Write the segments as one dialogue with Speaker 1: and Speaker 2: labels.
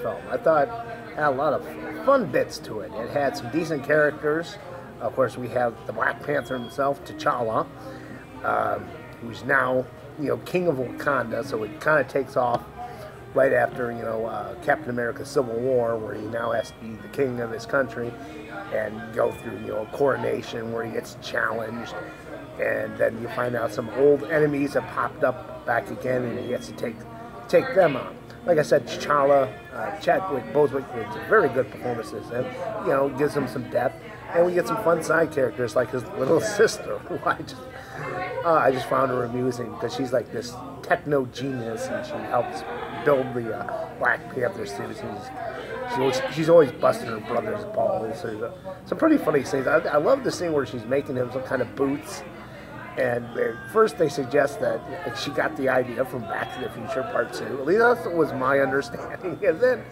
Speaker 1: film. I thought it had a lot of fun bits to it. It had some decent characters. Of course, we have the Black Panther himself, T'Challa, who's now, king of Wakanda. So it kind of takes off right after, Captain America's Civil War, where he now has to be the king of his country and go through, a coronation where he gets challenged. And then you find out some old enemies have popped up back again, and he gets to take them on. Like I said, T'Challa, Chadwick Boseman, it's a very good performances, and gives him some depth. And we get some fun side characters like his little sister, who I just found her amusing because she's like this techno genius, and she helps build the Black Panther suit. She's always busting her brother's balls. There's some pretty funny scenes. I love the scene where she's making him some kind of boots. And first they suggest that she got the idea from Back to the Future Part 2. At least that was my understanding. And then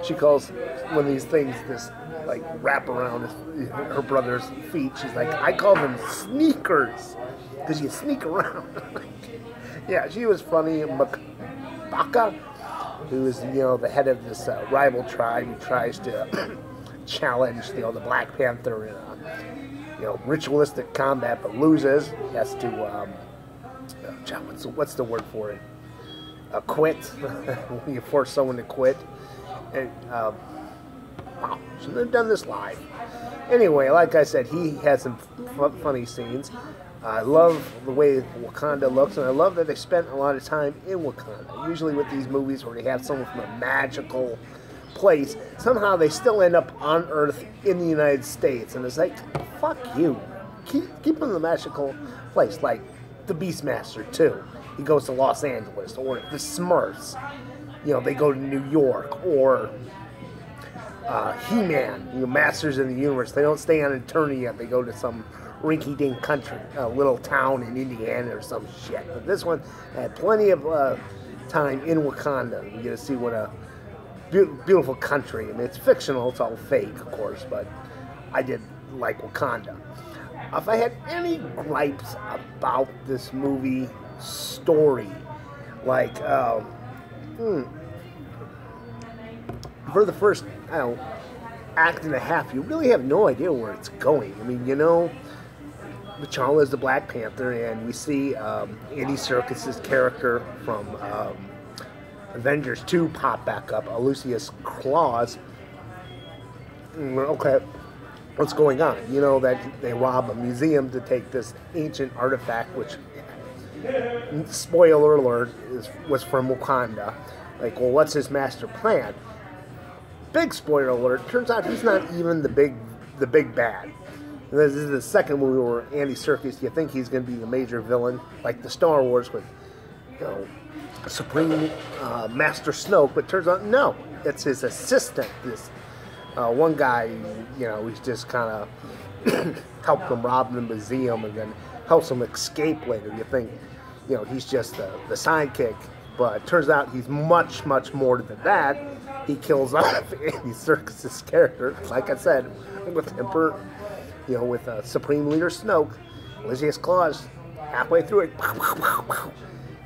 Speaker 1: she calls one of these things this, like, wrap around her brother's feet. She's like, I call them sneakers, because you sneak around. Yeah, she was funny. Baka, who is, the head of this rival tribe, who tries to challenge, the Black Panther in ritualistic combat, but loses. He has to, what's the word for it? Quit. You force someone to quit. And, wow, shouldn't have done this live. Anyway, like I said, he has some funny scenes. I love the way Wakanda looks, and I love that they spent a lot of time in Wakanda. Usually with ththese movies where they have someone from a magical place, somehow they still end up on Earth in the United States, and it's like, fuck you. Keep them in the magical place, like the Beastmaster too. He goes to Los Angeles, or the Smurfs, they go to New York, or He-Man, Masters of the Universe. They don't stay on Eternia. They go to some rinky-dink country, little town in Indiana or some shit. But this one had plenty of time in Wakanda. You get to see what a beautiful country. I mean, it's fictional, it's all fake, of course, but I did like Wakanda. If I had any gripes about this movie story, like, for the first, act and a half, you really have no idea where it's going. I mean, T'Challa is the Black Panther, and we see Andy Serkis's character from Avengers 2 pop back up, Lucius Claus. Okay, what's going on? That they rob a museum to take this ancient artifact, which, spoiler alert, was from Wakanda. Like, well, what's his master plan? Big spoiler alert, turns out he's not even the big bad. And this is the second movie where Andy Serkis, you think he's going to be the major villain, like the Star Wars with, Supreme Master Snoke, but turns out, no, it's his assistant, this one guy, he's just kind of helped him rob the museum and then helps him escape later. You think, he's just the sidekick, but it turns out he's much, much more than that. He kills off Andy Serkis' character, like I said, with Emperor, with Supreme Leader Snoke. Lucius Claus, halfway through it,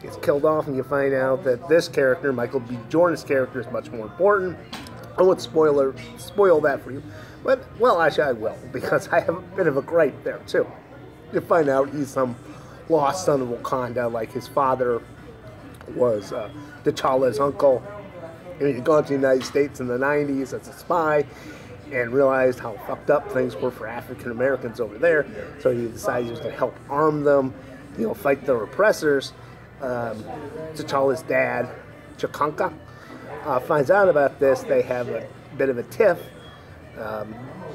Speaker 1: gets killed off, and you find out that this character, Michael B. Jordan's character, is much more important. I won't spoil that for you, but, well, actually I will, because I have a bit of a gripe there, too. You find out he's some lost son of Wakanda, like his father was T'Challa's uncle, and he'd gone to the United States in the 90s as a spy, and realized how fucked up things were for African Americans over there, so he decided he was going to help arm them, fight the oppressors. T'Challa's dad, Chakanka, finds out about this. They have a bit of a tiff.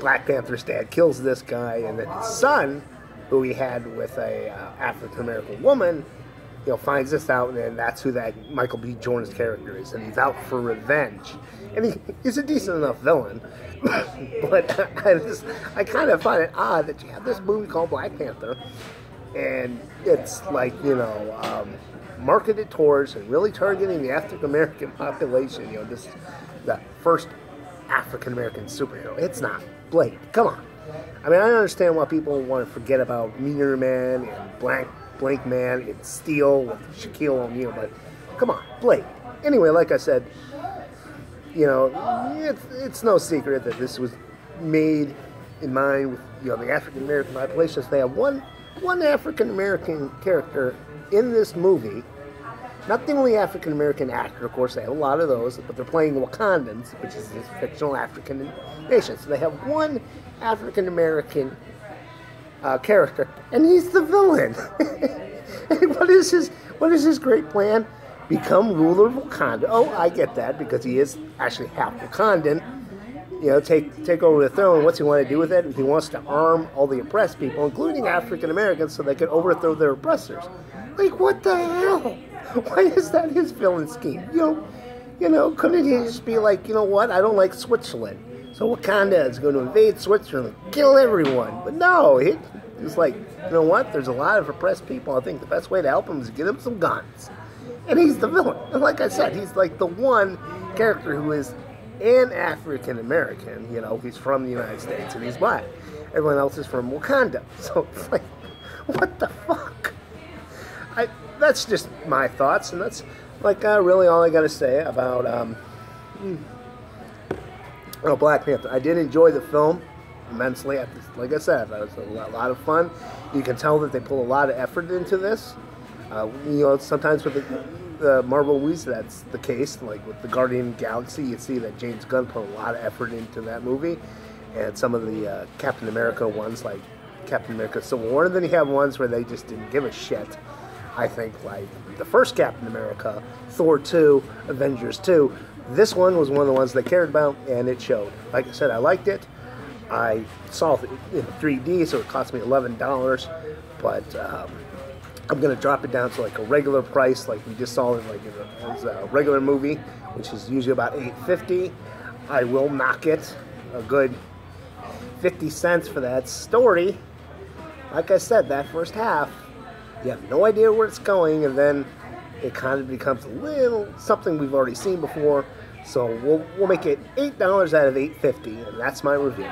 Speaker 1: Black Panther's dad kills this guy, and then his son, who he had with a African American woman, finds this out, and then that's who that Michael B. Jordan's character is, and he's out for revenge. And he's a decent enough villain, but I kind of find it odd that you have this movie called Black Panther, and it's like, marketed towards and really targeting the African American population. This is the first African American superhero. It's not. Blade, come on. I mean, I understand why people want to forget about Meteor Man and Blank Man and Steel with Shaquille O'Neal, but come on, Blade. Anyway, like I said, you know, it's no secret that this was made in mind with, you know, the African American population. So they have one African American character in this movie. Not the only African American actor, of course, they have a lot of those, but they're playing Wakandans, which is this fictional African nation. So they have one African American character, and he's the villain. And what is his great plan? Become ruler of Wakanda. Oh, I get that, because he is actually half Wakandan. You know, take over the throne. What's he want to do with it? He wants to arm all the oppressed people, including African Americans, so they can overthrow their oppressors. Like, what the hell? Why is that his villain scheme? You know, couldn't he just be like, you know what? I don't like Switzerland, so Wakanda is going to invade Switzerland and kill everyone. But no, it's like, you know what? There's a lot of oppressed people. I think the best way to help them is to give them some guns. And he's the villain. And like I said, he's like the one character who is an African American. You know, he's from the United States and he's black. Everyone else is from Wakanda. So it's like, what the fuck? That's just my thoughts, and that's like really all I got to say about Black Panther. I did enjoy the film immensely. Like I said, it was a lot of fun. You can tell that they pull a lot of effort into this. You know, sometimes with the Marvel movies, that's the case. Like with the Guardian of the Galaxy, you see that James Gunn put a lot of effort into that movie, and some of the Captain America ones, like Captain America Civil War, and then you have ones where they just didn't give a shit. I think, like the first Captain America, Thor 2, Avengers 2, this one was one of the ones they cared about, and it showed. Like I said, I liked it. I saw it in 3D, so it cost me $11, but I'm going to drop it down to like a regular price, like we just saw it like as a regular movie, which is usually about $8.50. I will knock it a good 50 cents for that story. Like I said, that first half, you have no idea where it's going, and then it kind of becomes a little something we've already seen before. So we'll make it $8 out of $8.50, and that's my review.